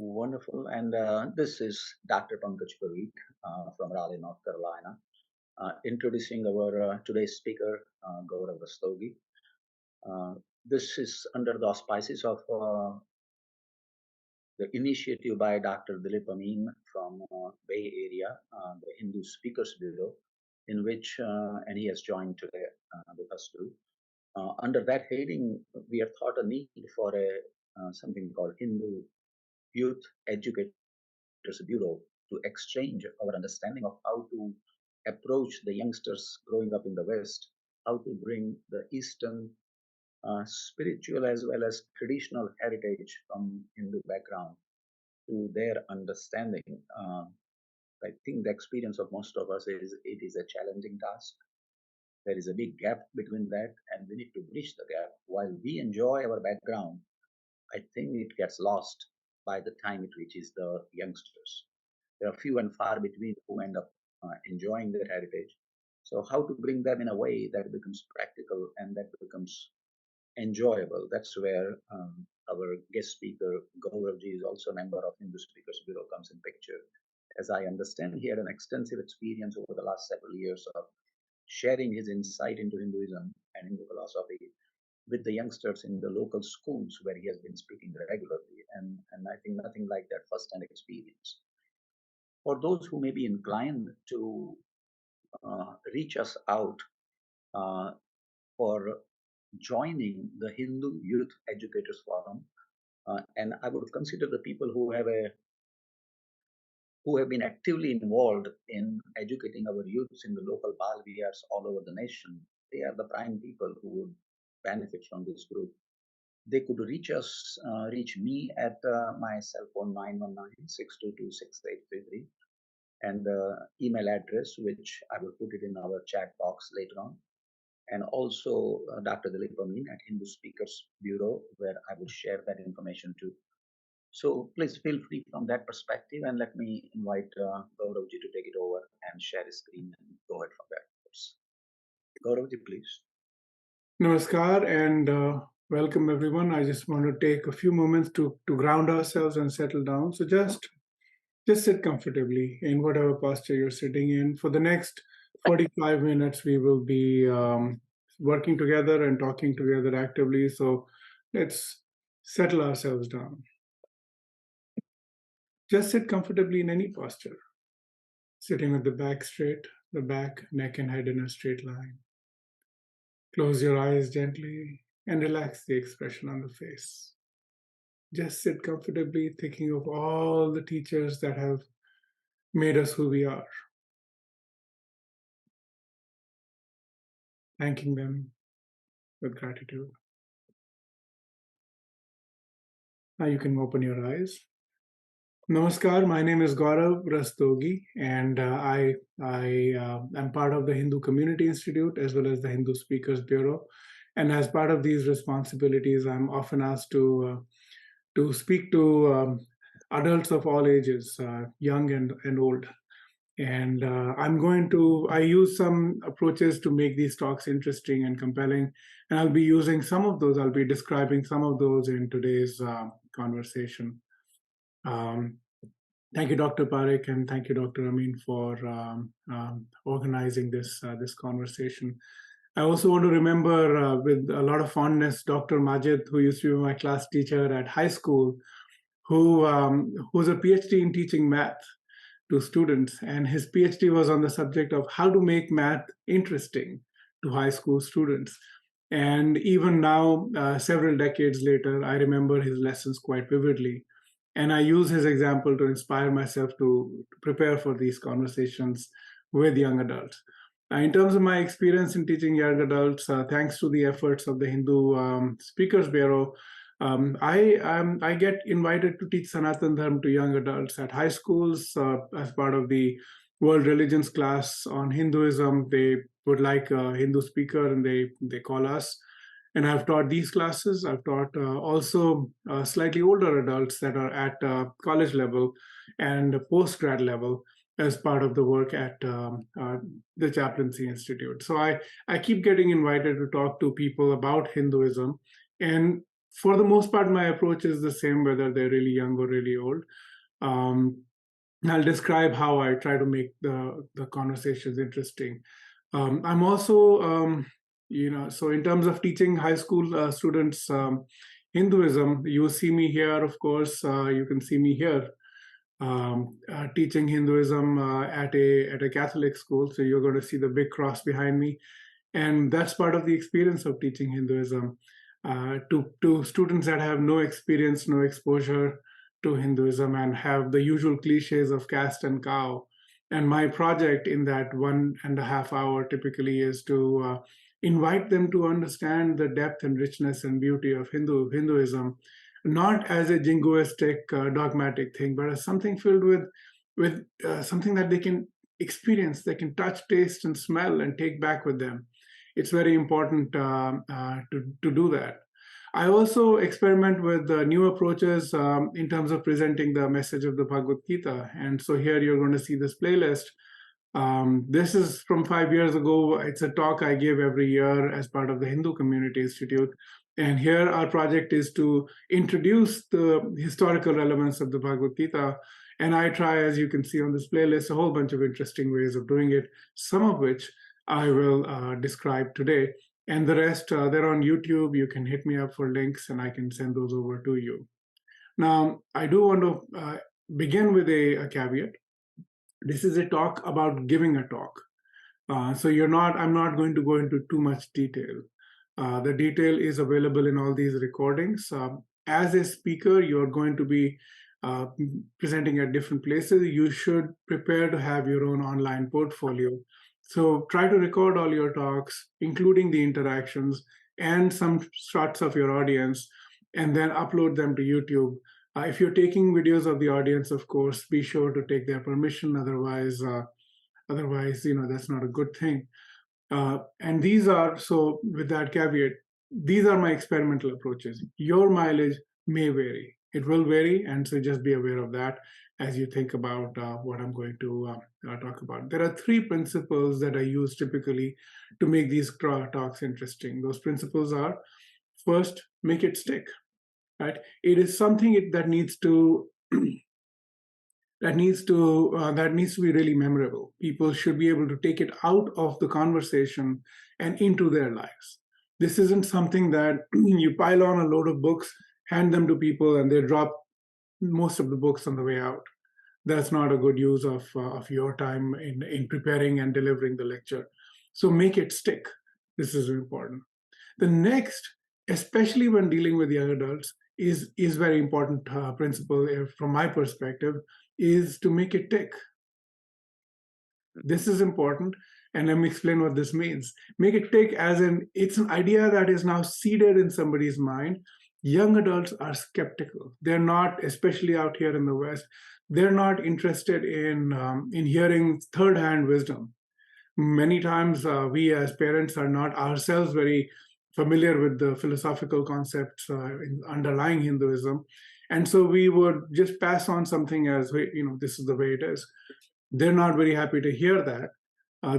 Wonderful. And this is Dr. Pankaj Parikh from Raleigh, North Carolina, introducing our today's speaker, Gaurav Rastogi. Uh, this is under the auspices of the initiative by Dr. Dilip Amin from Bay Area, the Hindu Speakers Bureau, in which, and he has joined today with us too. Under that heading, we have thought a need for a something called Hindu Youth Educators Bureau to exchange our understanding of how to approach the youngsters growing up in the West, how to bring the Eastern spiritual as well as traditional heritage from Hindu background to their understanding. I think the experience of most of us is it is a challenging task. There is a big gap between that, and we need to bridge the gap. While we enjoy our background, I think it gets lost by the time it reaches the youngsters. There are few and far between who end up enjoying their heritage. So, how to bring them in a way that becomes practical and that becomes enjoyable? That's where our guest speaker, Gauravji, is also a member of Hindu Speakers Bureau, comes in picture. As I understand, he had an extensive experience over the last several years of sharing his insight into Hinduism and Hindu philosophy with the youngsters in the local schools where he has been speaking regularly. And I think nothing like that first-hand experience. For those who may be inclined to reach us out uh, for joining the Hindu Youth Educators Forum, and I would consider the people who have been actively involved in educating our youths in the local Bal Vihars all over the nation. They are the prime people who would benefit from this group. They could reach me at my cell phone 919-622-6833 and the email address, which I will put it in our chat box later on. And also Dr. Dilip Amin at Hindu Speakers Bureau, where I will share that information too. So please feel free from that perspective, and let me invite Gauravji to take it over and share his screen and go ahead from there. Gauravji, please. Namaskar and welcome everyone. I just want to take a few moments to ground ourselves and settle down. So just sit comfortably in whatever posture you're sitting in. For the next 45 minutes, we will be working together and talking together actively. So let's settle ourselves down. Just sit comfortably in any posture, sitting with the back straight, the back, neck, and head in a straight line. Close your eyes gently and relax the expression on the face. Just sit comfortably, thinking of all the teachers that have made us who we are. Thanking them with gratitude. Now you can open your eyes. Namaskar, my name is Gaurav Rastogi, and I am part of the Hindu Community Institute as well as the Hindu Speakers Bureau. And as part of these responsibilities, I'm often asked to speak to adults of all ages, young and old. And I use some approaches to make these talks interesting and compelling. And I'll be using some of those, I'll be describing some of those in today's conversation. Thank you, Dr. Parekh, and thank you, Dr. Amin, for organizing this conversation. I also want to remember with a lot of fondness Dr. Majid, who used to be my class teacher at high school, who's a PhD in teaching math to students, and his PhD was on the subject of how to make math interesting to high school students. And even now, several decades later, I remember his lessons quite vividly. And I use his example to inspire myself to prepare for these conversations with young adults. In terms of my experience in teaching young adults, thanks to the efforts of the Hindu Speakers Bureau, I get invited to teach Sanatana Dharma to young adults at high schools as part of the world religions class on Hinduism. They would like a Hindu speaker, and they call us. And I've taught these classes. I've taught also slightly older adults that are at college level and post-grad level as part of the work at the Chaplaincy Institute. So I keep getting invited to talk to people about Hinduism. And For the most part, my approach is the same, whether they're really young or really old. Um, I'll describe how I try to make the conversations interesting. I'm also, so in terms of teaching high school students Hinduism, you see me here, of course. You can see me here teaching Hinduism at a Catholic school. So you're going to see the big cross behind me, and that's part of the experience of teaching Hinduism to students that have no experience, no exposure to Hinduism, and have the usual cliches of caste and cow. And my project in that 1.5 hour typically is to invite them to understand the depth and richness and beauty of Hinduism, not as a jingoistic, dogmatic thing, but as something filled with something that they can experience, they can touch, taste, and smell, and take back with them. It's very important to do that. I also experiment with new approaches in terms of presenting the message of the Bhagavad Gita. And so here you're going to see this playlist. This is from 5 years ago. It's a talk I give every year as part of the Hindu Community Institute. And here our project is to introduce the historical relevance of the Bhagavad Gita. And I try, as you can see on this playlist, a whole bunch of interesting ways of doing it, some of which I will describe today. And the rest, they're on YouTube. You can hit me up for links and I can send those over to you. Now, I do want to begin with a caveat. This is a talk about giving a talk. So I'm not going to go into too much detail. The detail is available in all these recordings. As a speaker, you're going to be uh, presenting at different places. You should prepare to have your own online portfolio. So try to record all your talks, including the interactions and some shots of your audience, and then upload them to YouTube. If you're taking videos of the audience, of course, be sure to take their permission. Otherwise, that's not a good thing. And these are, so with that caveat, these are my experimental approaches. Your mileage may vary. It will vary, and so just be aware of that as you think about what I'm going to talk about. There are 3 principles that I use typically to make these talks interesting. Those principles are: first, make it stick. Right? It is something that needs to that needs to be really memorable. People should be able to take it out of the conversation and into their lives. This isn't something that you pile on a load of books, hand them to people, and they drop most of the books on the way out. That's not a good use of your time in preparing and delivering the lecture. So make it stick. This is important. The next, especially when dealing with young adults, is very important principle from my perspective, is to make it tick. This is important, and let me explain what this means. Make it tick as in, it's an idea that is now seeded in somebody's mind. Young adults are skeptical. They're not, especially out here in the West, they're not interested in hearing third-hand wisdom. Many times we as parents are not ourselves very familiar with the philosophical concepts underlying Hinduism. And so we would just pass on something as, this is the way it is. They're not very happy to hear that.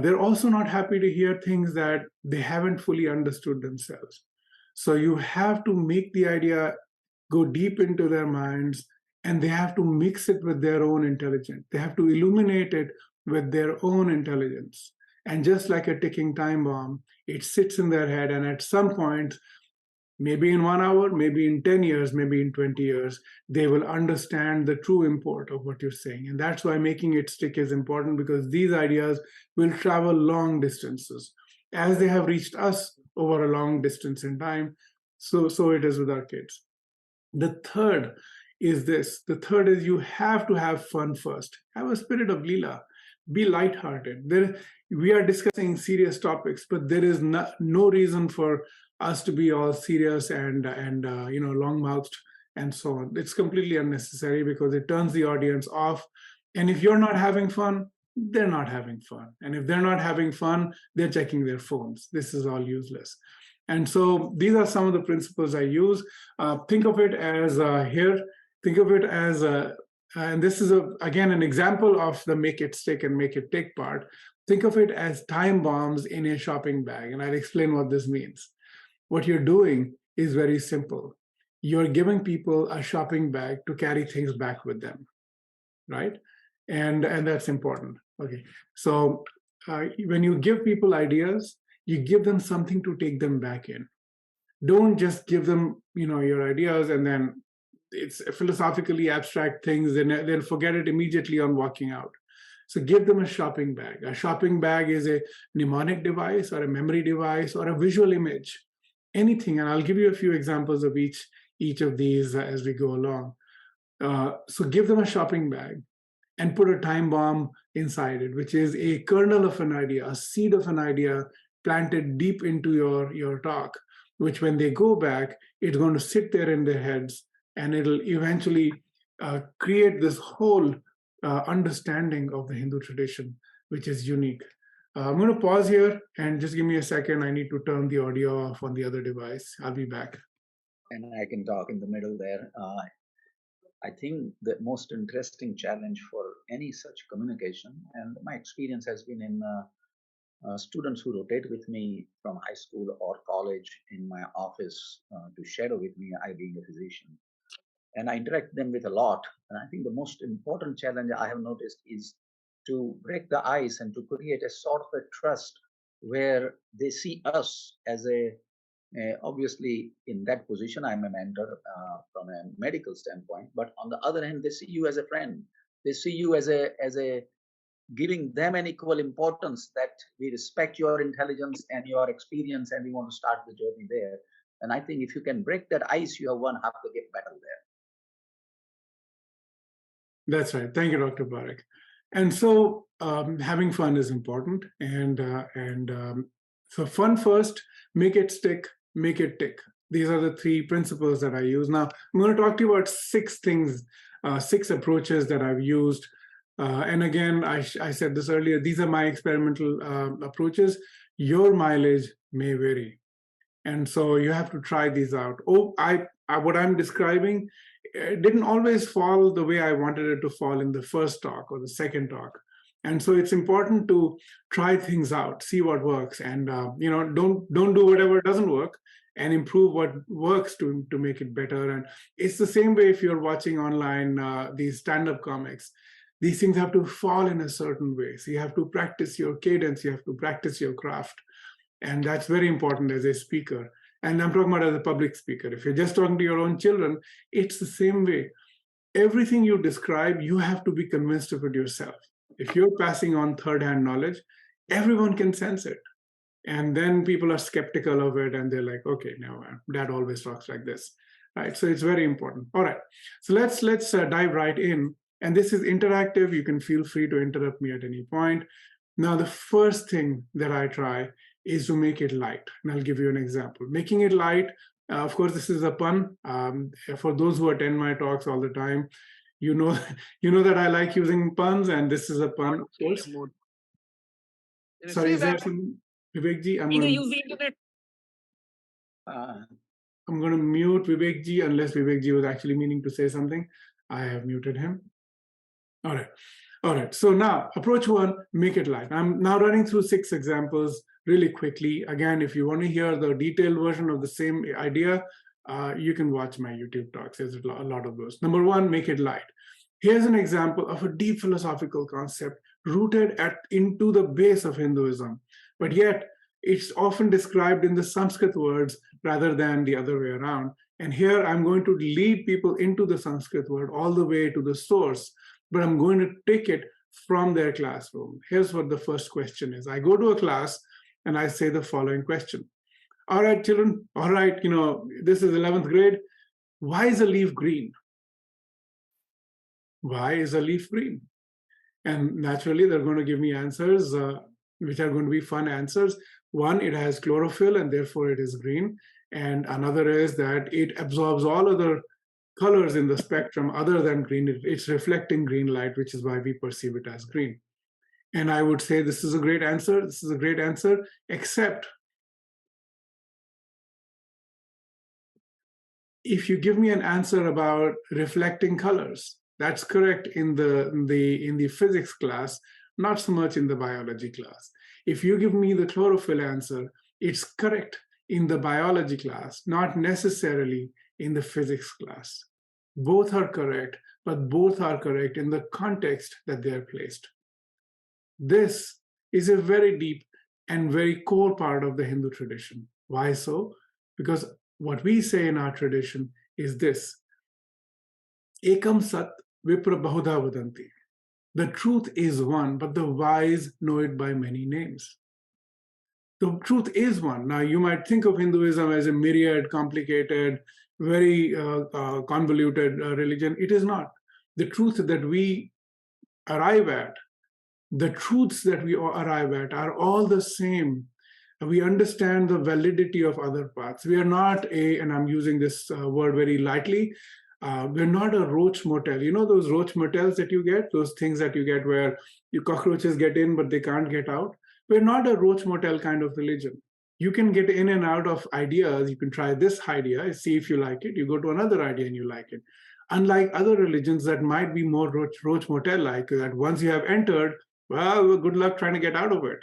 They're also not happy to hear things that they haven't fully understood themselves. So you have to make the idea go deep into their minds, and they have to mix it with their own intelligence. They have to illuminate it with their own intelligence. And just like a ticking time bomb, it sits in their head, and at some point, maybe in 1 hour, maybe in 10 years, maybe in 20 years, they will understand the true import of what you're saying. And that's why making it stick is important, because these ideas will travel long distances. As they have reached us over a long distance in time, so it is with our kids. The third is this. The third is you have to have fun first. Have a spirit of Leela. Be lighthearted. We are discussing serious topics, but there is no reason for us to be all serious and long-mouthed and so on. It's completely unnecessary because it turns the audience off. And if you're not having fun, they're not having fun. And if they're not having fun, they're checking their phones. This is all useless. And so these are some of the principles I use. Think of it as think of it as, and this is, again, an example of the make it stick and make it tick part. Think of it as time bombs in a shopping bag. And I'll explain what this means. What you're doing is very simple. you're giving people a shopping bag to carry things back with them, right? And that's important. Okay, so when you give people ideas, you give them something to take them back in. Don't just give them, your ideas and then it's philosophically abstract things and they'll forget it immediately on walking out. So give them a shopping bag. A shopping bag is a mnemonic device or a memory device or a visual image, anything. And I'll give you a few examples of each of these as we go along. So give them a shopping bag and put a time bomb inside it, which is a kernel of an idea, a seed of an idea planted deep into your talk, which when they go back, it's going to sit there in their heads and it'll eventually create this whole understanding of the Hindu tradition, which is unique. I'm going to pause here and just give me a second. I need to turn the audio off on the other device. I'll be back. And I can talk in the middle there. I think the most interesting challenge for any such communication, and my experience has been in students who rotate with me from high school or college in my office to shadow with me, I being a physician. And I interact them with a lot. And I think the most important challenge I have noticed is to break the ice and to create a sort of a trust where they see us as obviously in that position I'm a mentor from a medical standpoint, but on the other hand they see you as a friend, they see you as a giving them an equal importance, that we respect your intelligence and your experience and we want to start the journey there. And I think if you can break that ice, you have won half the game battle there. That's right. Thank you, Dr. Parekh. And so having fun is important. So fun first, make it stick, make it tick. These are the three principles that I use. Now, I'm going to talk to you about six things, six approaches that I've used. And again, I said this earlier, these are my experimental approaches. Your mileage may vary. And so you have to try these out. What I'm describing, it didn't always fall the way I wanted it to fall in the first talk or the second talk. And so it's important to try things out, see what works, and don't do whatever doesn't work, and improve what works to make it better. And it's the same way if you're watching online these stand-up comics. These things have to fall in a certain way. So you have to practice your cadence, you have to practice your craft. And that's very important as a speaker. And I'm talking about as a public speaker. If you're just talking to your own children, it's the same way. Everything you describe, you have to be convinced of it yourself. If you're passing on third-hand knowledge, everyone can sense it. And then people are skeptical of it and they're like, okay, now dad always talks like this. Right. So it's very important. All right. So let's dive right in. And this is interactive. You can feel free to interrupt me at any point. Now, the first thing that I try is to make it light. And I'll give you an example. Making it light, of course, this is a pun. For those who attend my talks all the time, you know that I like using puns, and this is a pun, of course. Sorry, is there some, Vivekji? I'm going to mute Vivekji unless Vivekji was actually meaning to say something. I have muted him. All right. So now, approach one, make it light. I'm now running through 6 examples really quickly. Again, if you want to hear the detailed version of the same idea, you can watch my YouTube talks. There's a lot of those. Number 1, make it light. Here's an example of a deep philosophical concept rooted into the base of Hinduism, but yet it's often described in the Sanskrit words rather than the other way around. And here I'm going to lead people into the Sanskrit word all the way to the source, but I'm going to take it from their classroom. Here's what the first question is. I go to a class and I say the following question. All right, children, all right, this is 11th grade. Why is a leaf green? Why is a leaf green? And naturally, they're going to give me answers, which are going to be fun answers. One, it has chlorophyll and therefore it is green. And another is that it absorbs all other colors in the spectrum other than green. It's reflecting green light, which is why we perceive it as green. And I would say this is a great answer. This is a great answer, except if you give me an answer about reflecting colors, that's correct in the physics class, not so much in the biology class. If you give me the chlorophyll answer, it's correct in the biology class, not necessarily in the physics class. Both are correct, but both are correct in the context that they are placed. This is a very deep and very core part of the Hindu tradition. Why so? Because what we say in our tradition is this: Ekam Sat Vipra Bahuda Vadanti. The truth is one, but the wise know it by many names. The truth is one. Now, you might think of Hinduism as a myriad, complicated, very convoluted religion. It is not. The truth that we arrive at, the truths that we arrive at are all the same. We understand the validity of other paths. We are not and I'm using this word very lightly, we're not a roach motel. You know those roach motels that you get, those things that you get where your cockroaches get in, but they can't get out? We're not a roach motel kind of religion. You can get in and out of ideas. You can try this idea, see if you like it. You go to another idea and you like it. Unlike other religions that might be more roach motel like, that once you have entered, well, good luck trying to get out of it,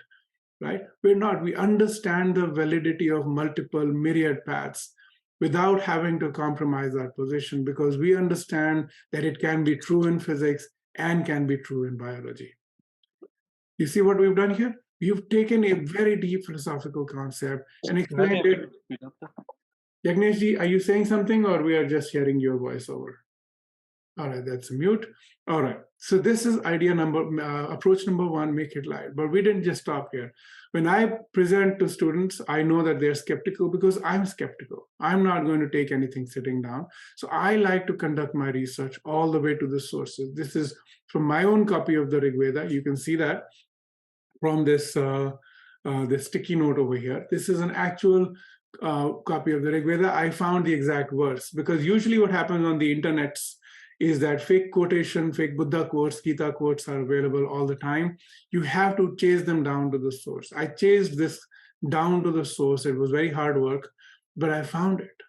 right? We're not. We understand the validity of multiple myriad paths without having to compromise our position, because we understand that it can be true in physics and can be true in biology. You see what we've done here? We've taken a very deep philosophical concept and explained it. Yagneshji, are you saying something, or we are just hearing your voice over? All right, that's a mute. All right, so this is approach number one, make it light. But we didn't just stop here. When I present to students, I know that they're skeptical because I'm skeptical. I'm not going to take anything sitting down. So I like to conduct my research all the way to the sources. This is from my own copy of the Rig Veda. You can see that from this sticky note over here. This is an actual copy of the Rig Veda. I found the exact verse, because usually what happens on the internet is that fake quotation, fake Buddha quotes, Gita quotes are available all the time. You have to chase them down to the source. I chased this down to the source. It was very hard work, but I found it.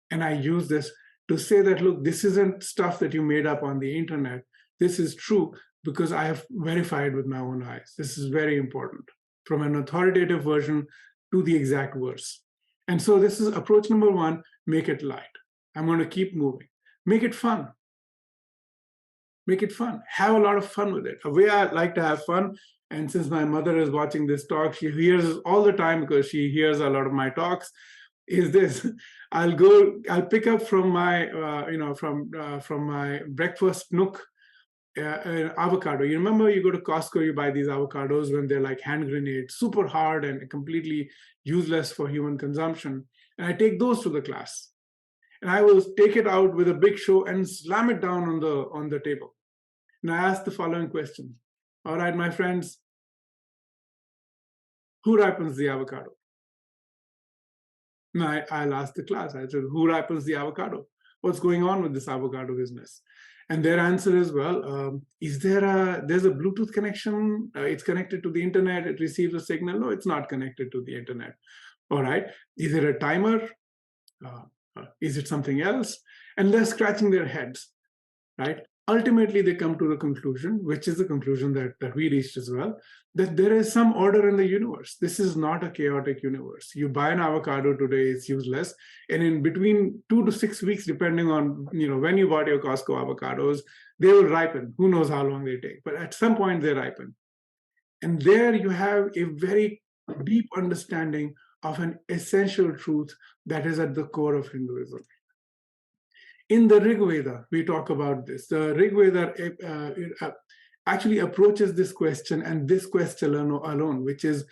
And I used this to say that, look, this isn't stuff that you made up on the internet. This is true because I have verified with my own eyes. This is very important, from an authoritative version to the exact verse. And so this is approach number one, make it light. I'm going to keep moving. Make it fun. Make it fun. Have a lot of fun with it. A way I like to have fun, and since my mother is watching this talk, she hears this all the time because she hears a lot of my talks, is this: I'll pick up from my, from my breakfast nook, avocado. You remember, you go to Costco, you buy these avocados when they're like hand grenades, super hard and completely useless for human consumption. And I take those to the class. And I will take it out with a big show and slam it down on the table. And I ask the following question. All right, my friends, who ripens the avocado? And I'll ask the class, I said, who ripens the avocado? What's going on with this avocado business? And their answer is, well, there's a Bluetooth connection? It's connected to the internet, it receives a signal. No, it's not connected to the internet. All right, is it a timer? Is it something else? And they're scratching their heads, right? Ultimately, they come to the conclusion, which is the conclusion that we reached as well, that there is some order in the universe. This is not a chaotic universe. You buy an avocado today, it's useless. And in between 2 to 6 weeks, depending on when you bought your Costco avocados, they will ripen. Who knows how long they take, but at some point they ripen. And there you have a very deep understanding of an essential truth that is at the core of Hinduism. In the Rig Veda, we talk about this. The Rig Veda actually approaches this question, and this question alone, which is,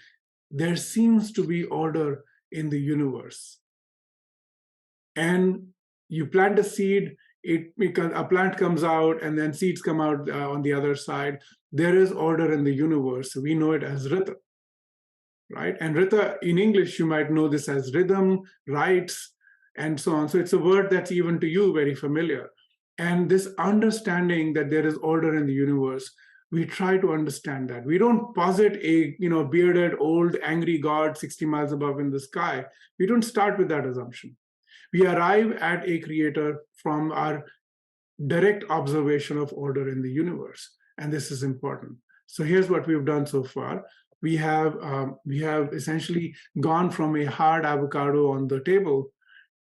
there seems to be order in the universe. And you plant a seed, a plant comes out, and then seeds come out on the other side. There is order in the universe. We know it as Rita, right? And Rita, in English, you might know this as rhythm, rights, and so on. So it's a word that's even to you very familiar. And this understanding that there is order in the universe, we try to understand that. We don't posit a bearded, old, angry God 60 miles above in the sky. We don't start with that assumption. We arrive at a creator from our direct observation of order in the universe. And this is important. So here's what we've done so far. We have essentially gone from a hard avocado on the table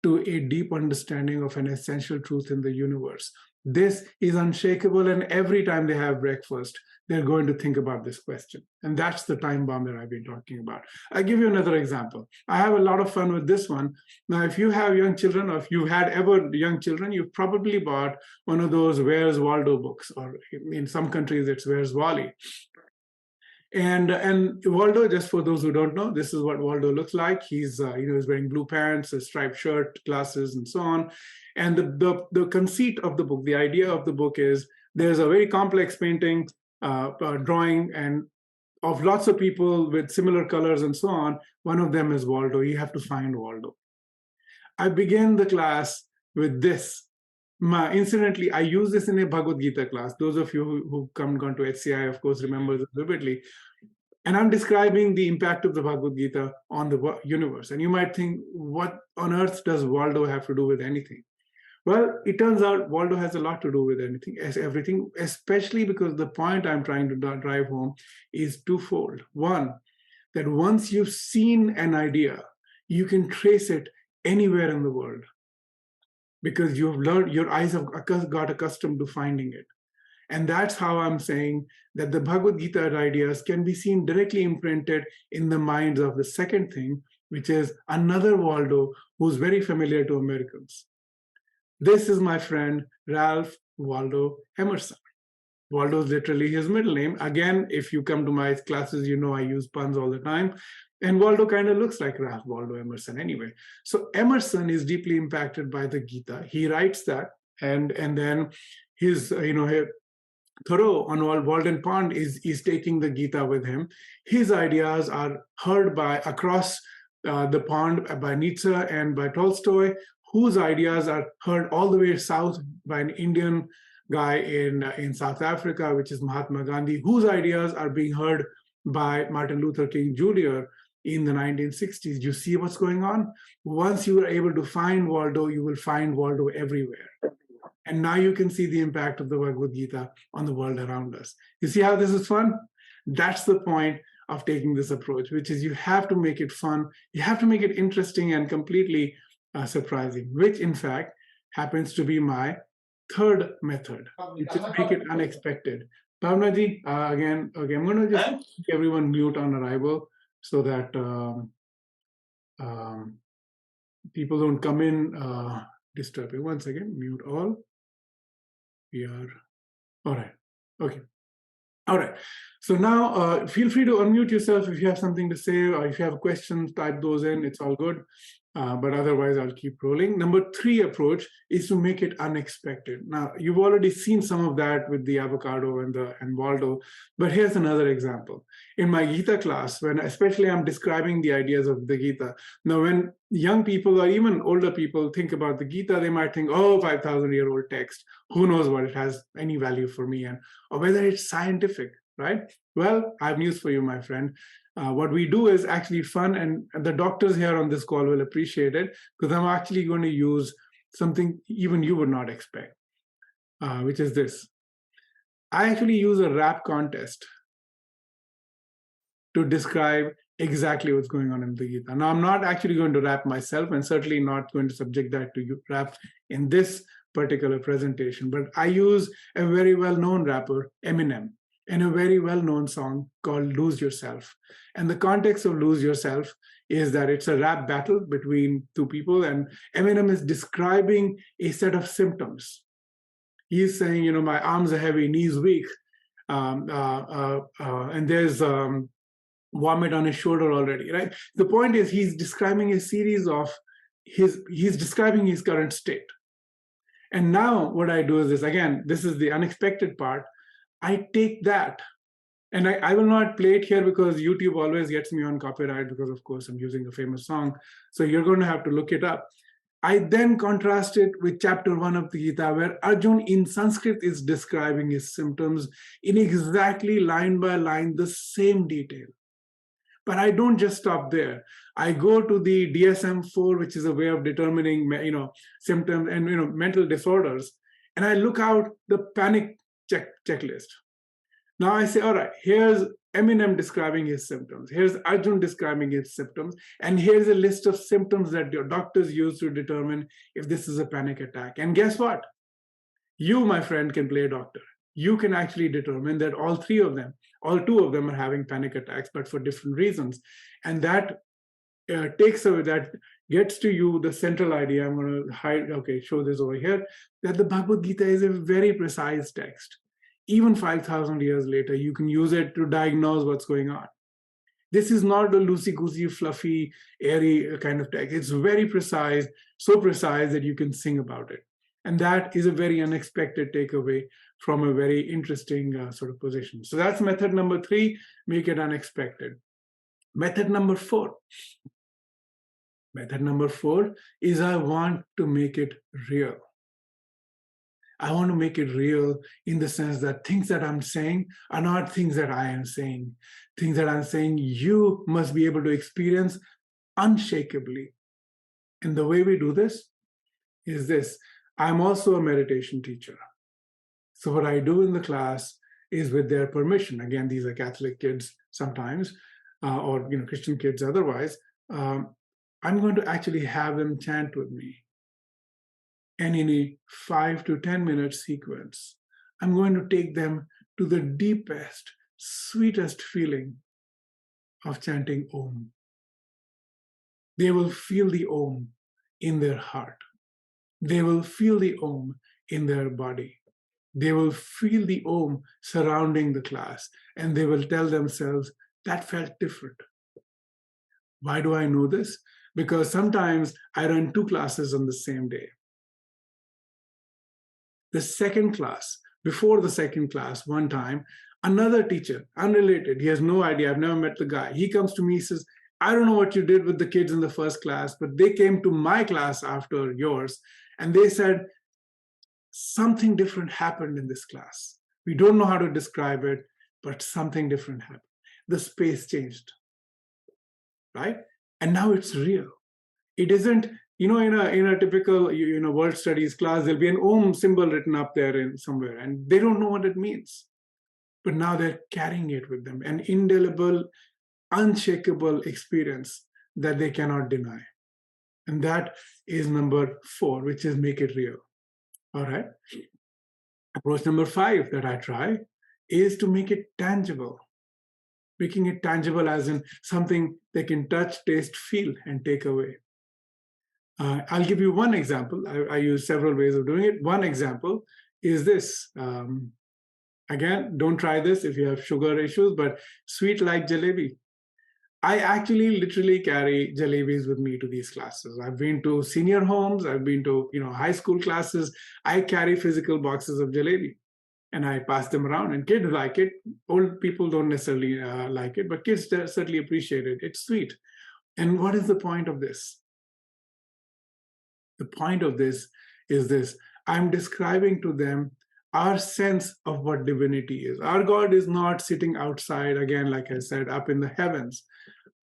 to a deep understanding of an essential truth in the universe. This is unshakable, and every time they have breakfast, they're going to think about this question. And that's the time bomb that I've been talking about. I'll give you another example. I have a lot of fun with this one. Now, if you have young children, or if you've had ever young children, you've probably bought one of those Where's Waldo books, or in some countries, it's Where's Wally. And Waldo, just for those who don't know, this is what Waldo looks like. He's he's wearing blue pants, a striped shirt, glasses, and so on. And the conceit of the book, the idea of the book is there's a very complex painting, drawing, and of lots of people with similar colors and so on. One of them is Waldo. You have to find Waldo. I began the class with this. Incidentally, I use this in a Bhagavad Gita class. Those of you who gone to HCI, of course, remember this vividly. And I'm describing the impact of the Bhagavad Gita on the universe. And you might think, what on earth does Waldo have to do with anything? Well, it turns out Waldo has a lot to do with everything, especially because the point I'm trying to drive home is twofold. One, that once you've seen an idea, you can trace it anywhere in the world, because you've learned, your eyes have got accustomed to finding it. And that's how I'm saying that the Bhagavad Gita ideas can be seen directly imprinted in the minds of the second thing, which is another Waldo who's very familiar to Americans. This is my friend, Ralph Waldo Emerson. Waldo is literally his middle name. Again, if you come to my classes, you know I use puns all the time. And Waldo kind of looks like Ralph Waldo Emerson anyway. So Emerson is deeply impacted by the Gita. He writes that, and then his, Thoreau on Walden Pond is taking the Gita with him. His ideas are heard by across the pond by Nietzsche and by Tolstoy, whose ideas are heard all the way south by an Indian guy in South Africa, which is Mahatma Gandhi, whose ideas are being heard by Martin Luther King Jr. in the 1960s. You see what's going on? Once you are able to find Waldo, you will find Waldo everywhere. And now you can see the impact of the Bhagavad Gita on the world around us. You see how this is fun? That's the point of taking this approach, which is you have to make it fun. You have to make it interesting and completely surprising, which in fact happens to be my third method, which is make it unexpected. Bhavna ji, again, okay, I'm going to just keep everyone mute on arrival so that people don't come in disturbing. One second, mute all. We are, all right, okay. All right, so now feel free to unmute yourself if you have something to say, or if you have questions, type those in, it's all good. But otherwise, I'll keep rolling. Number 3 approach is to make it unexpected. Now, you've already seen some of that with the avocado and Waldo, but here's another example. In my Gita class, when especially I'm describing the ideas of the Gita, now when young people or even older people think about the Gita, they might think, oh, 5,000-year-old text, who knows what it has any value for me, or whether it's scientific, right? Well, I have news for you, my friend. What we do is actually fun, and the doctors here on this call will appreciate it, because I'm actually going to use something even you would not expect, which is this. I actually use a rap contest to describe exactly what's going on in the Gita. Now, I'm not actually going to rap myself, and certainly not going to subject that to you rap in this particular presentation, but I use a very well-known rapper, Eminem, in a very well-known song called Lose Yourself. And the context of Lose Yourself is that it's a rap battle between two people, and Eminem is describing a set of symptoms. He's saying, my arms are heavy, knees weak, and there's vomit on his shoulder already, right? The point is he's describing a series of he's describing his current state. And now what I do is this, again, this is the unexpected part. I take that, and I will not play it here because YouTube always gets me on copyright because, of course, I'm using a famous song. So you're going to have to look it up. I then contrast it with chapter 1 of the Gita, where Arjun in Sanskrit is describing his symptoms in exactly line by line, the same detail. But I don't just stop there. I go to the DSM-4, which is a way of determining, symptoms and, mental disorders. And I look out the panic checklist. Now I say, all right, here's Eminem describing his symptoms. Here's Arjun describing his symptoms. And here's a list of symptoms that your doctors use to determine if this is a panic attack. And guess what? You, my friend, can play a doctor. You can actually determine that all two of them are having panic attacks, but for different reasons. And that that gets to you the central idea. I'm going to show this over here, that the Bhagavad Gita is a very precise text. Even 5,000 years later, you can use it to diagnose what's going on. This is not a loosey-goosey, fluffy, airy kind of text. It's very precise, so precise that you can sing about it. And that is a very unexpected takeaway from a very interesting sort of position. So that's method number 3, make it unexpected. Method number 4. Method number 4 is I want to make it real. I want to make it real in the sense that things that I'm saying are not things that I am saying. Things that I'm saying you must be able to experience unshakably. And the way we do this is this. I'm also a meditation teacher. So what I do in the class is with their permission. Again, these are Catholic kids sometimes, or Christian kids otherwise. I'm going to actually have them chant with me. And in a 5 to 10 minute sequence, I'm going to take them to the deepest, sweetest feeling of chanting Om. They will feel the Om in their heart. They will feel the Om in their body. They will feel the Om surrounding the class, and they will tell themselves, that felt different. Why do I know this? Because sometimes I run 2 classes on the same day. The second class, before the second class, one time, another teacher, unrelated, he has no idea, I've never met the guy. He comes to me, he says, I don't know what you did with the kids in the first class, but they came to my class after yours, and they said, something different happened in this class. We don't know how to describe it, but something different happened. The space changed, right? And now it's real. It isn't, in a typical world studies class, there'll be an Om symbol written up there in somewhere, and they don't know what it means. But now they're carrying it with them, an indelible, unshakable experience that they cannot deny. And that is number 4, which is make it real. All right. Approach number 5 that I try is to make it tangible. Making it tangible as in something they can touch, taste, feel, and take away. I'll give you one example. I use several ways of doing it. One example is this. Again, don't try this if you have sugar issues, but sweet like jalebi. I actually literally carry jalebis with me to these classes. I've been to senior homes. I've been to high school classes. I carry physical boxes of jalebi, and I pass them around. And kids like it. Old people don't necessarily like it, but kids certainly appreciate it. It's sweet. And what is the point of this? The point of this is this. I'm describing to them our sense of what divinity is. Our God is not sitting outside, again, like I said, up in the heavens.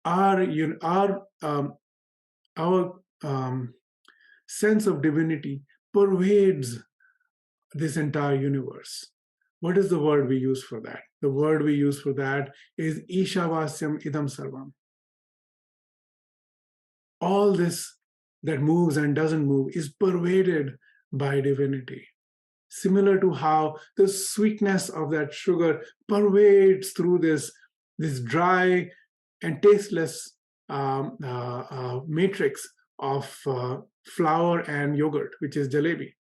Our sense of divinity pervades this entire universe. What is the word we use for that? The word we use for that is Ishavasyam Idam Sarvam. All this that moves and doesn't move is pervaded by divinity. Similar to how the sweetness of that sugar pervades through this dry and tasteless matrix of flour and yogurt, which is jalebi.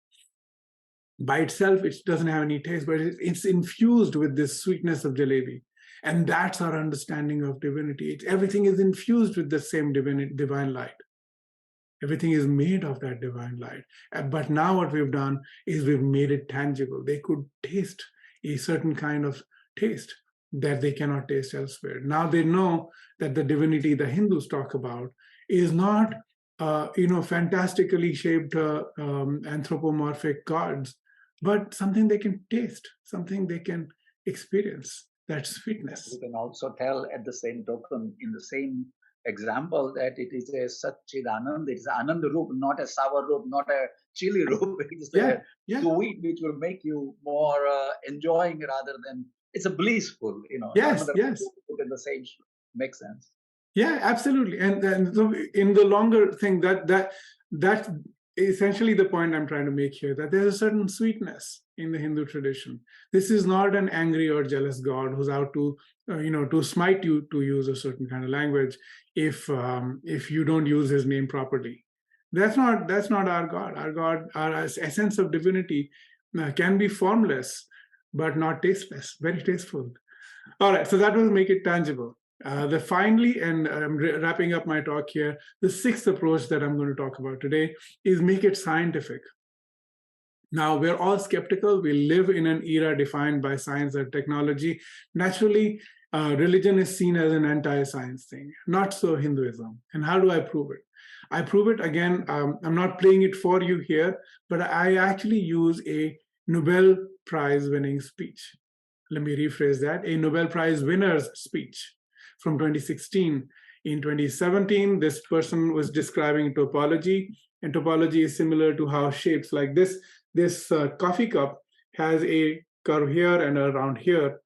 By itself, it doesn't have any taste, but it's infused with this sweetness of jalebi. And that's our understanding of divinity. Everything is infused with the same divine light. Everything is made of that divine light. But now what we've done is we've made it tangible. They could taste a certain kind of taste that they cannot taste elsewhere. Now they know that the divinity the Hindus talk about is not, fantastically shaped anthropomorphic gods, but something they can taste, something they can experience, that sweetness. You can also tell at the same token, in the same example that it is a Satchidanand, it is Anand Roop, not a sour roop, not a chili roop. It is Yeah, a yeah, sweet which will make you more enjoying rather than it's a blissful, yes, another yes. put in the same makes sense. Yeah, absolutely. And so in the longer thing, that's essentially the point I'm trying to make here, that there's a certain sweetness in the Hindu tradition. This is not an angry or jealous God who's out to to smite you, to use a certain kind of language, if you don't use his name properly. That's not our God. Our God, our essence of divinity, can be formless but not tasteless, very tasteful. All right, so that will make it tangible. The finally, and I'm wrapping up my talk here, the sixth approach that I'm going to talk about today is make it scientific. Now, we're all skeptical. We live in an era defined by science and technology. Naturally, religion is seen as an anti science thing, not so Hinduism. And how do I prove it? I prove it again. I'm not playing it for you here, but I actually use a Nobel Prize winning speech. Let me rephrase that, a Nobel Prize winner's speech from 2016. In 2017, this person was describing topology, and topology is similar to how shapes like this coffee cup has a curve here and a round here.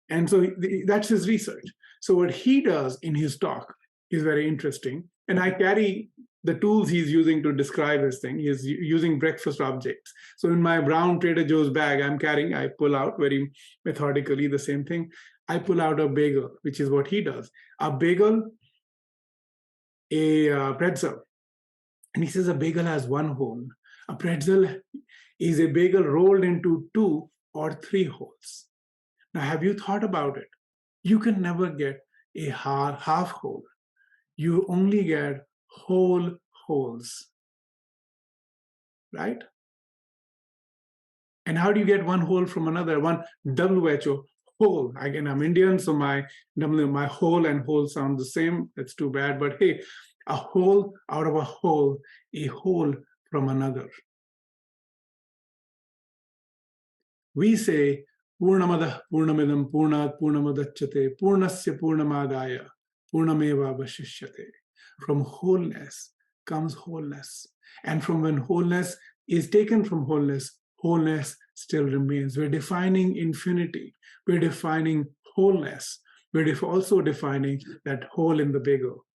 And so that's his research. So what he does in his talk is very interesting. And I carry the tools he's using to describe his thing. He's using breakfast objects. So in my brown Trader Joe's bag, I pull out very methodically the same thing. I pull out a bagel, which is what he does. A bagel, a pretzel. And he says a bagel has one hole. A pretzel is a bagel rolled into two or three holes. Now, have you thought about it? You can never get a half hole. You only get whole holes, right? And how do you get one hole from another? One WHO whole. Again, I'm Indian, so my whole and whole sound the same. That's too bad. But hey, a hole out of a hole from another. We say Purnamada Purnamidam Purnat Purnamadachyate Purnasya Purnamadaya Purnameva Vashishyate. From wholeness comes wholeness. And from when wholeness is taken from wholeness, wholeness still remains. We're defining infinity. We're defining wholeness. We're also defining that whole in the bagel.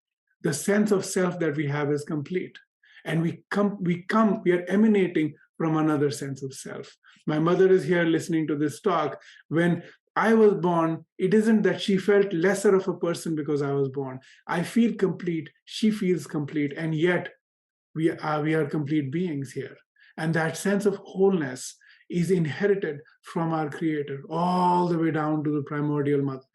The sense of self that we have is complete. And we are emanating from another sense of self. My mother is here listening to this talk. When I was born, it isn't that she felt lesser of a person because I was born. I feel complete. She feels complete. And yet we are complete beings here. And that sense of wholeness is inherited from our Creator all the way down to the primordial mother.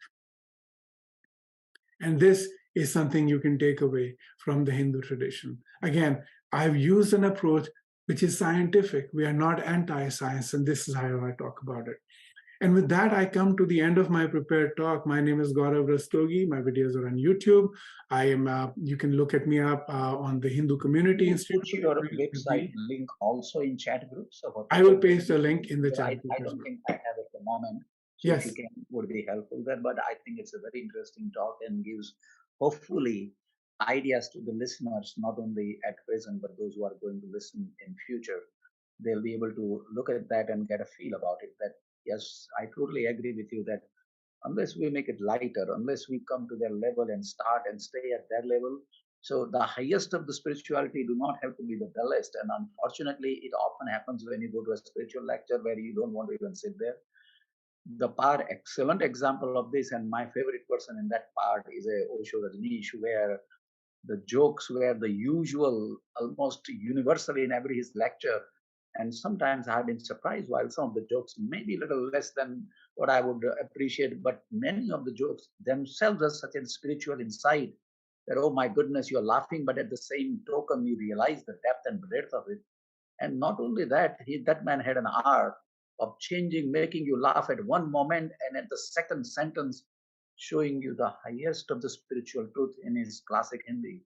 And this is something you can take away from the Hindu tradition. Again, I've used an approach which is scientific. We are not anti-science, and this is how I talk about it. And with that, I come to the end of my prepared talk. My name is Gaurav Rastogi. My videos are on YouTube. You can look at me up on the Hindu Community You Institute. put your website link also in chat groups for I will people. paste a link in the chat group I as don't well. think I have at the moment. So if you Yes. can, would be helpful there. But I think it's a very interesting talk and gives hopefully ideas to the listeners, not only at present, but those who are going to listen in future. They'll be able to look at that and get a feel about it. That yes, I totally agree with you that unless we make it lighter, unless we come to their level and start and stay at their level. So the highest of the spirituality do not have to be the dullest. And unfortunately, it often happens when you go to a spiritual lecture where you don't want to even sit there. The part excellent example of this, and my favorite person in that part is a Osho Rajneesh, where the jokes were the usual, almost universally in every his lecture. And sometimes I have been surprised while some of the jokes may be a little less than what I would appreciate, but many of the jokes themselves are such a spiritual insight that, oh my goodness, you're laughing, but at the same token, you realize the depth and breadth of it. And not only that, that man had an art of changing, making you laugh at one moment, and at the second sentence, showing you the highest of the spiritual truth in his classic Hindi.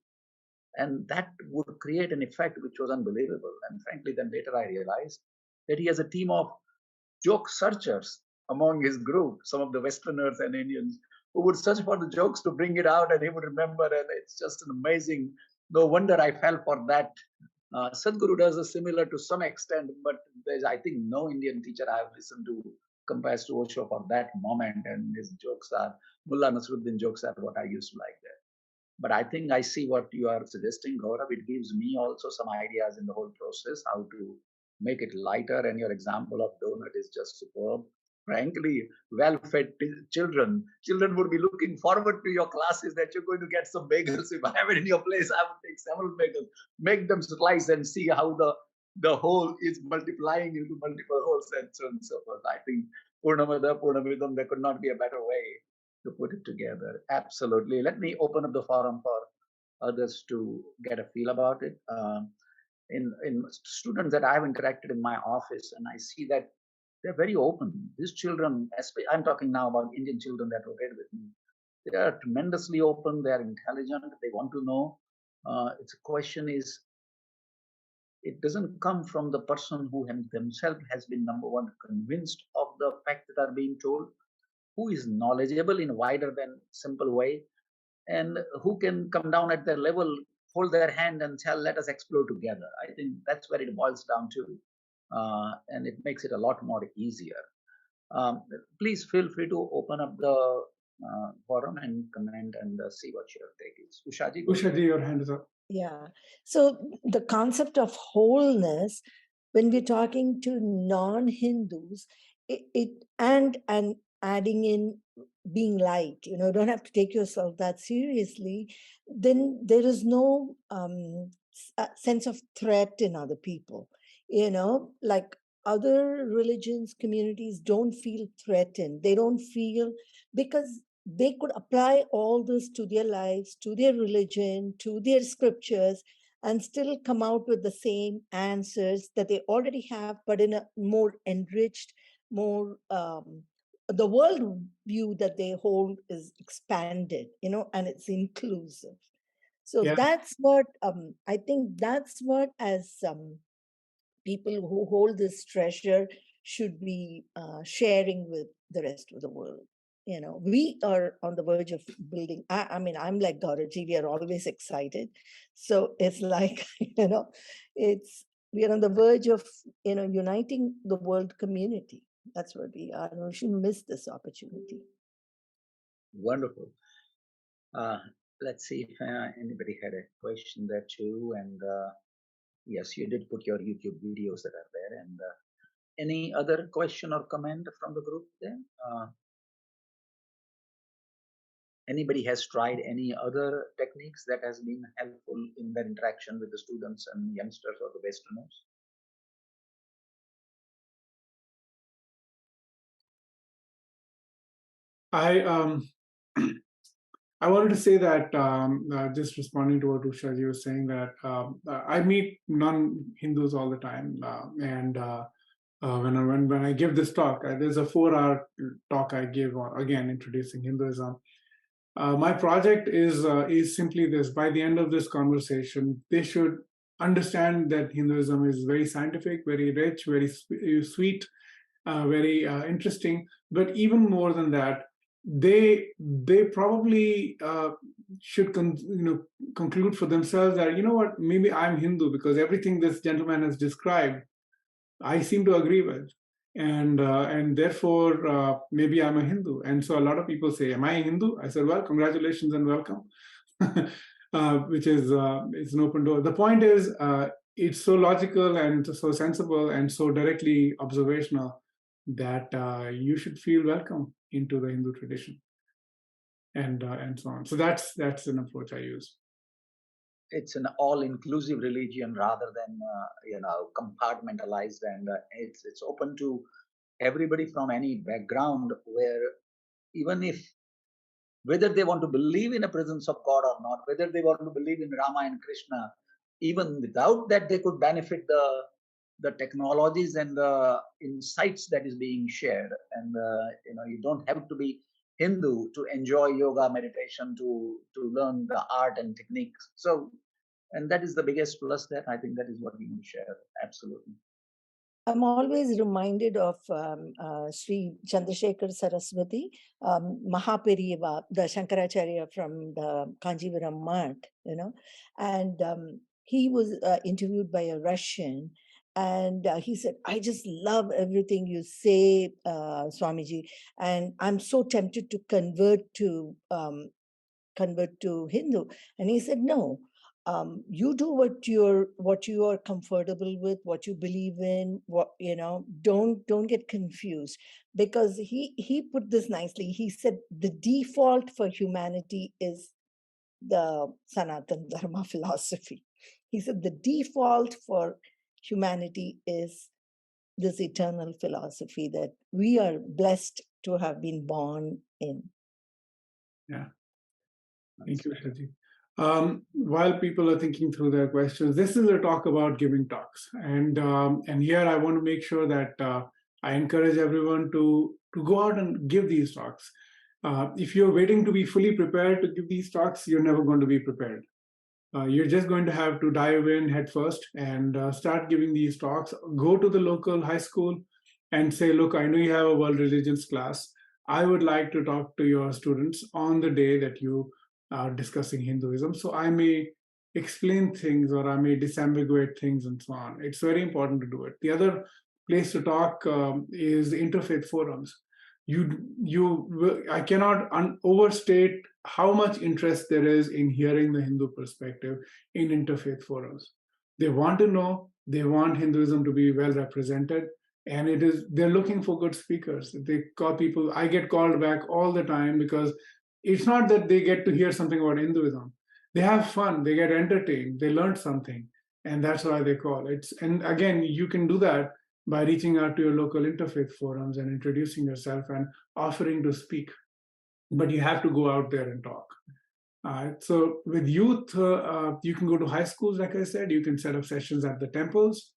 And that would create an effect which was unbelievable. And frankly, then later I realized that he has a team of joke searchers among his group, some of the Westerners and Indians who would search for the jokes to bring it out, and he would remember. And it's just an amazing. No wonder I fell for that. Sadhguru does a similar to some extent, but there's, I think, no Indian teacher I have listened to compares to Osho for that moment. And his jokes are, Mullah Nasruddin jokes are what I used to like there. But I think I see what you are suggesting, Gaurav. It gives me also some ideas in the whole process, how to make it lighter. And your example of donut is just superb. Frankly, well-fed children would be looking forward to your classes that you're going to get some bagels. If I have it in your place, I would take several bagels, make them slice and see how the whole is multiplying into multiple wholes and so on and so forth. I think Purnamada, Purnamidam, there could not be a better way to put it together. Absolutely. Let me open up the forum for others to get a feel about it. In students that I have interacted in my office, and I see that they're very open. These children, I'm talking now about Indian children that rotate with me. They are tremendously open. They are intelligent. They want to know. It's a question is, it doesn't come from the person who themselves has been number one convinced of the facts that are being told, who is knowledgeable in a wider than simple way, and who can come down at their level, hold their hand and tell, let us explore together. I think that's where it boils down to. And it makes it a lot more easier. Please feel free to open up the forum and comment and see what your take is. Ushaji, Ushaji, your hand is up. Yeah. So the concept of wholeness, when we're talking to non-Hindus, and adding in being light, you don't have to take yourself that seriously, then there is no sense of threat in other people. Like other religions, communities don't feel threatened. They don't feel, because they could apply all this to their lives, to their religion, to their scriptures, and still come out with the same answers that they already have, but in a more enriched, more the world view that they hold is expanded, and it's inclusive. So Yeah. that's what I think. That's what, as people who hold this treasure, should be sharing with the rest of the world. We are on the verge of building. I mean, I'm like Gaurav, we are always excited. So it's like, we are on the verge of, uniting the world community. That's what we are. We shouldn't miss this opportunity. Wonderful. Let's see if anybody had a question there too. And yes, you did put your YouTube videos that are there. And any other question or comment from the group there? Anybody has tried any other techniques that has been helpful in their interaction with the students and youngsters or the Westerners? I wanted to say that just responding to what Ushaji was saying, that I meet non-Hindus all the time, and when I give this talk, there's a 4-hour talk I give again introducing Hinduism. My project is simply this: by the end of this conversation, they should understand that Hinduism is very scientific, very rich, very sweet, very interesting. But even more than that, they probably should conclude for themselves that, what, maybe I'm Hindu because everything this gentleman has described I seem to agree with, and therefore maybe I'm a Hindu. And so a lot of people say, "Am I a Hindu?" I said, "Well, congratulations and welcome," which is it's an open door. The point is, it's so logical and so sensible and so directly observational that you should feel welcome into the Hindu tradition, and so on. So that's an approach I use. It's an all-inclusive religion rather than compartmentalized, and it's open to everybody from any background, where even if whether they want to believe in a presence of God or not, whether they want to believe in Rama and Krishna, even without that, they could benefit the technologies and the insights that is being shared. And you don't have to be Hindu to enjoy yoga, meditation, to learn the art and techniques. So, and that is the biggest plus. That I think that is what we will share. Absolutely. I'm always reminded of Sri Chandrasekhar Saraswati, Mahaperiva, the Shankaracharya from the Kanjivaram Math, and he was interviewed by a Russian, and he said, "I just love everything you say, Swamiji, and I'm so tempted to convert to Hindu." And he said, "No, you do what you are comfortable with, what you believe in. Don't get confused." Because he put this nicely. He said the default for humanity is the Sanatana Dharma philosophy. He said the default for humanity is this eternal philosophy that we are blessed to have been born in. Yeah. Thank you, Shaji. While people are thinking through their questions, this is a talk about giving talks, and here I want to make sure that I encourage everyone to go out and give these talks. If you're waiting to be fully prepared to give these talks, you're never going to be prepared. You're just going to have to dive in head first and start giving these talks. Go to the local high school and say, "Look, I know you have a world religions class. I would like to talk to your students on the day that you are discussing Hinduism. So I may explain things or I may disambiguate things and so on." It's very important to do it. The other place to talk is interfaith forums. I cannot overstate how much interest there is in hearing the Hindu perspective in interfaith forums. They want to know, they want Hinduism to be well represented, and they're looking for good speakers. They call people, I get called back all the time because it's not that they get to hear something about Hinduism. They have fun, they get entertained, they learn something, and that's why they call. And again, you can do that by reaching out to your local interfaith forums and introducing yourself and offering to speak. But you have to go out there and talk. So with youth, you can go to high schools, like I said. You can set up sessions at the temples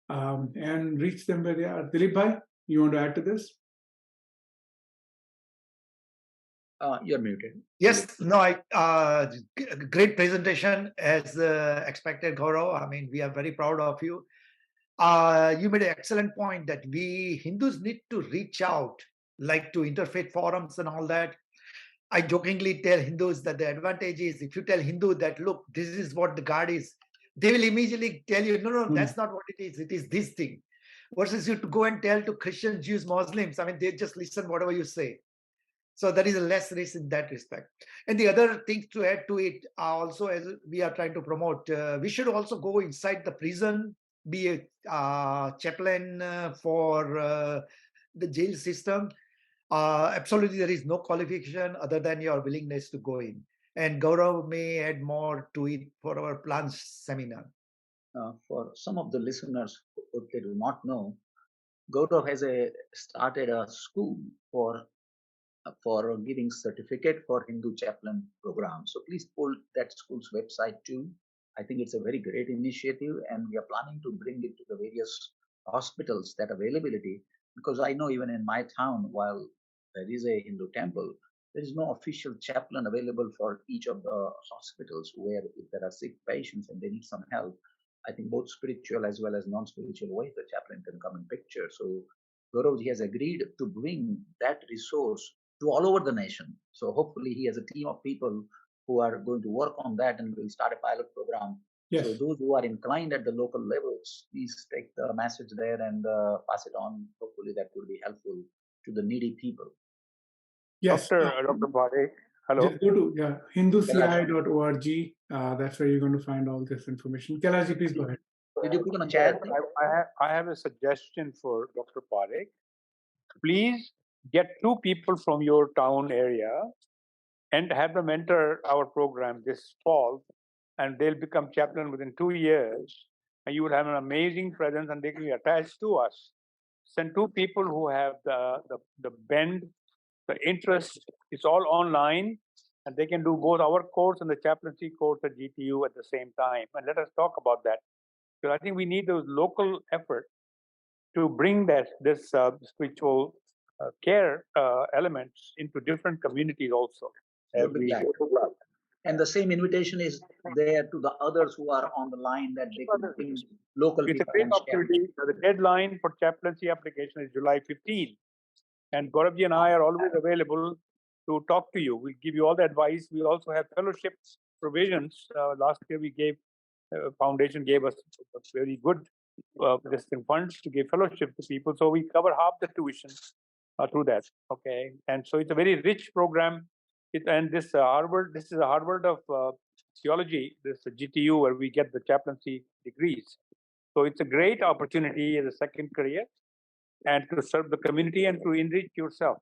and reach them where they are. Dilip Bhai, you want to add to this? You're muted. Yes, no, great presentation as expected, Gaurav. I mean, we are very proud of you. You made an excellent point that we Hindus need to reach out, like to interfaith forums and all that. I jokingly tell Hindus that the advantage is if you tell Hindu that, look, this is what the God is, they will immediately tell you, no, that's not what it is. It is this thing. Versus you to go and tell to Christians, Jews, Muslims, I mean, they just listen whatever you say. So there is a less risk in that respect. And the other thing to add to it, also as we are trying to promote, we should also go inside the prison, be a chaplain for the jail system. Absolutely, there is no qualification other than your willingness to go in. And Gaurav may add more to it for our plans seminar. For some of the listeners who they do not know, Gaurav has started a school for giving certificate for Hindu chaplain program. So please pull that school's website too. I think it's a very great initiative, and we are planning to bring it to the various hospitals, that availability, because I know even in my town, while there is a Hindu temple, there is no official chaplain available for each of the hospitals where if there are sick patients and they need some help. I think both spiritual as well as non-spiritual ways the chaplain can come in picture. So Gauravji has agreed to bring that resource to all over the nation. So hopefully he has a team of people who are going to work on that, and we'll start a pilot program. Yes. So those who are inclined at the local levels, please take the message there and pass it on. Hopefully that will be helpful to the needy people. Yes. Dr. Parekh, hello. Just go to hinduci.org. That's where you're going to find all this information. Kailash, please go ahead. Did you put on a chat? I have a suggestion for Dr. Parekh. Please get 2 people from your town area and have them enter our program this fall, and they'll become chaplain within 2 years. And you will have an amazing presence, and they can be attached to us. Send 2 people who have the bend, the interest. It's all online, and they can do both our course and the chaplaincy course at GTU at the same time. And let us talk about that. So I think we need those local effort to bring this spiritual care elements into different communities also. We'll be glad. And the same invitation is there to the others who are on the line that they can bring local It's a people great and share. opportunity. The deadline for chaplaincy application is July 15. And Gauravji and I are always available to talk to you. We'll give you all the advice. We also have fellowship provisions. Last year we gave, foundation gave us very good funds to give fellowship to people. So we cover half the tuition through that. Okay. And so it's a very rich program. And this is a Harvard of theology, this GTU, where we get the chaplaincy degrees. So it's a great opportunity as a second career and to serve the community and to enrich yourself.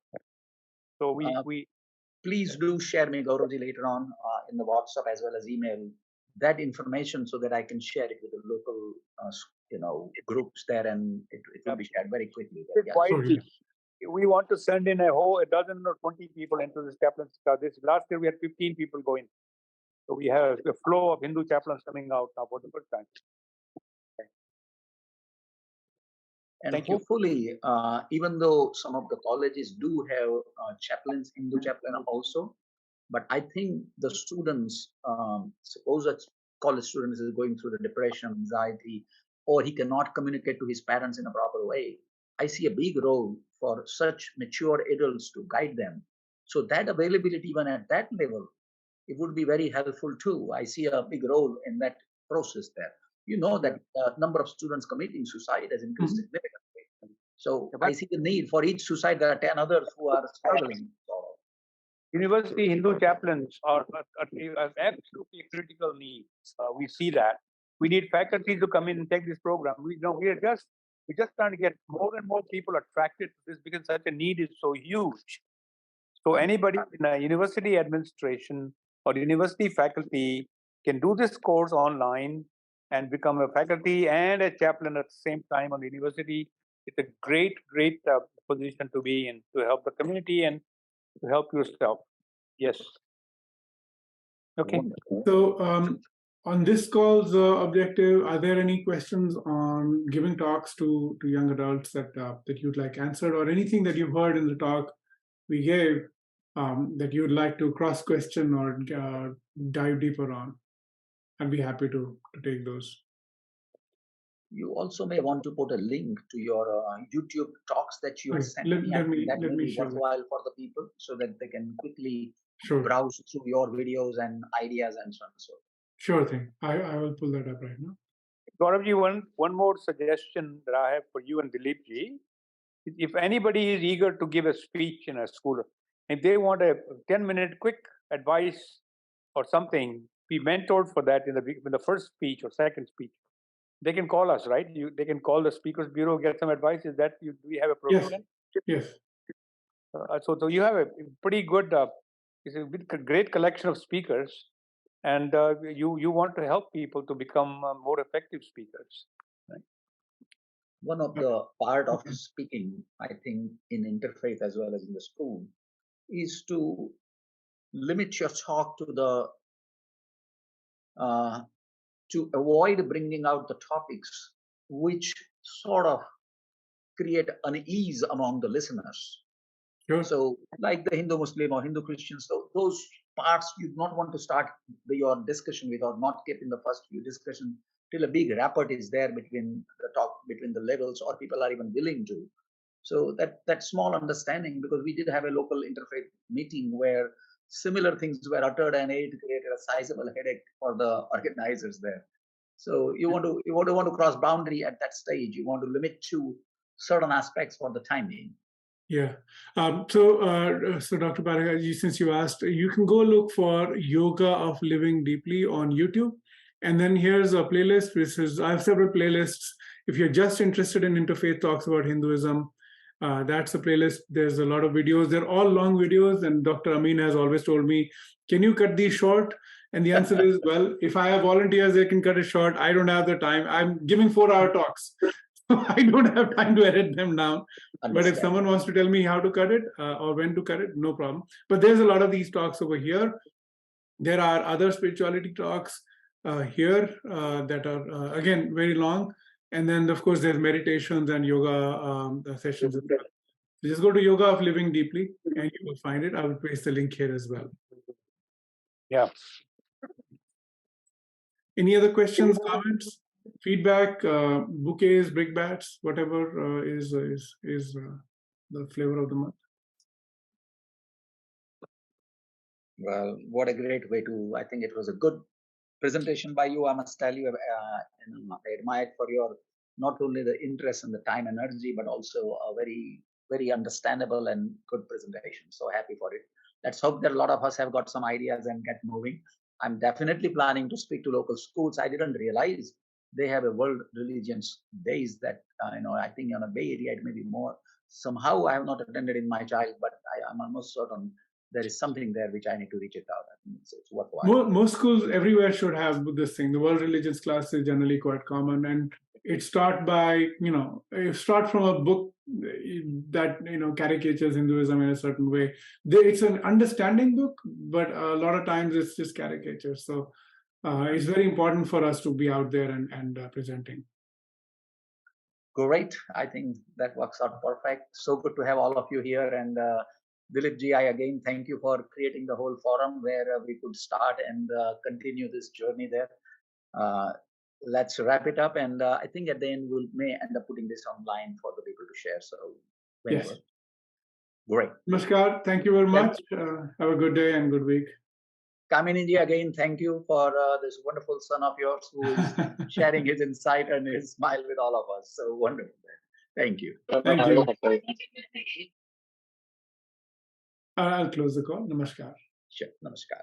So we please do share me, Gauravji, later on in the WhatsApp as well as email that information so that I can share it with the local, groups there, and it will be shared very quickly. There. Yeah. widely. We want to send in a dozen or 20 people into this chaplaincy. This last year we had 15 people going. So we have a flow of Hindu chaplains coming out now for the first time. And hopefully, even though some of the colleges do have chaplains, Hindu chaplain also, but I think the students, suppose a college student is going through the depression, anxiety, or he cannot communicate to his parents in a proper way, I see a big role for such mature adults to guide them. So that availability, even at that level, it would be very helpful too. I see a big role in that process there. You know that the number of students committing suicide has increased significantly. So I see the need for each suicide. There are 10 others who are struggling. University Hindu chaplains are absolutely critical need. We see that. We need faculty to come in and take this program. We're just trying to get more and more people attracted to this because such a need is so huge. So anybody in a university administration or university faculty can do this course online and become a faculty and a chaplain at the same time on the university. It's a great position to be in to help the community and to help yourself. Yes. Okay. So on this call's objective, are there any questions on giving talks to young adults that you'd like answered, or anything that you've heard in the talk we gave that you'd like to cross-question or dive deeper on? I'd be happy to take those. You also may want to put a link to your YouTube talks that you have sent me. That will be worthwhile for the people so that they can quickly browse through your videos and ideas and so on and so. Sure thing. I will pull that up right now. Gauravji, one more suggestion that I have for you and Dilipji. If anybody is eager to give a speech in a school, if they want a 10-minute quick advice or something, be mentored for that in the first speech or second speech. They can call us, right? They can call the Speakers Bureau, get some advice. Is that do we have a program? Yes. So you have a pretty good, it's a great collection of speakers, and you want to help people to become more effective speakers. Right? One of the part of speaking, I think, in interfaith as well as in the school, is to limit your talk to the to avoid bringing out the topics which sort of create unease among the listeners. Sure. So like the Hindu Muslim or Hindu Christian, so those parts you do not want to start your discussion with, or not keep in the first few discussion till a big rapport is there between the levels, or people are even willing to. So that small understanding, because we did have a local interfaith meeting where similar things were uttered, and it created a sizable headache for the organizers there. So you want to cross boundary at that stage. You want to limit to certain aspects for the time being. Yeah. So Dr. Parekh, since you asked, you can go look for Yoga of Living Deeply on YouTube. And then here's a playlist, which is, I have several playlists. If you're just interested in interfaith talks about Hinduism, that's a playlist. There's a lot of videos. They're all long videos. And Dr. Amin has always told me, can you cut these short? And the answer is, well, if I have volunteers, they can cut it short. I don't have the time. I'm giving 4-hour talks. I don't have time to edit them down. But if someone wants to tell me how to cut it or when to cut it, no problem. But there's a lot of these talks over here. There are other spirituality talks here that are, again, very long. And then, of course, there's meditations and yoga sessions. So just go to Yoga of Living Deeply and you will find it. I will paste the link here as well. Yeah. Any other questions, comments, feedback, bouquets, brickbats, whatever is the flavor of the month? Well, what a great way to, I think it was a good presentation by you. I must tell you, I admired for your not only the interest and the time and energy, but also a very, very understandable and good presentation. So happy for it. Let's hope that a lot of us have got some ideas and get moving. I'm definitely planning to speak to local schools. I didn't realize they have a World Religions Days that, I think on a Bay Area, it may be more. Somehow I have not attended in my child, but I'm almost certain there is something there which I need to reach it out. I think it's worthwhile. Most schools everywhere should have this thing. The world religions class is generally quite common, and it start by start from a book that caricatures Hinduism in a certain way. It's an understanding book, but a lot of times it's just caricatures. So it's very important for us to be out there and presenting. Great. I think that works out perfect. So good to have all of you here. And Dilip ji, I again thank you for creating the whole forum where we could start and continue this journey there. Let's wrap it up. And I think at the end, we may end up putting this online for the people to share. So, whenever. Yes. Great. Namaskar. Thank you very much. Have a good day and good week. Kamini ji, again, thank you for this wonderful son of yours who is sharing his insight and his smile with all of us. So wonderful. Thank you. Thank you. I'll close the call. Namaskar. Sure. Namaskar.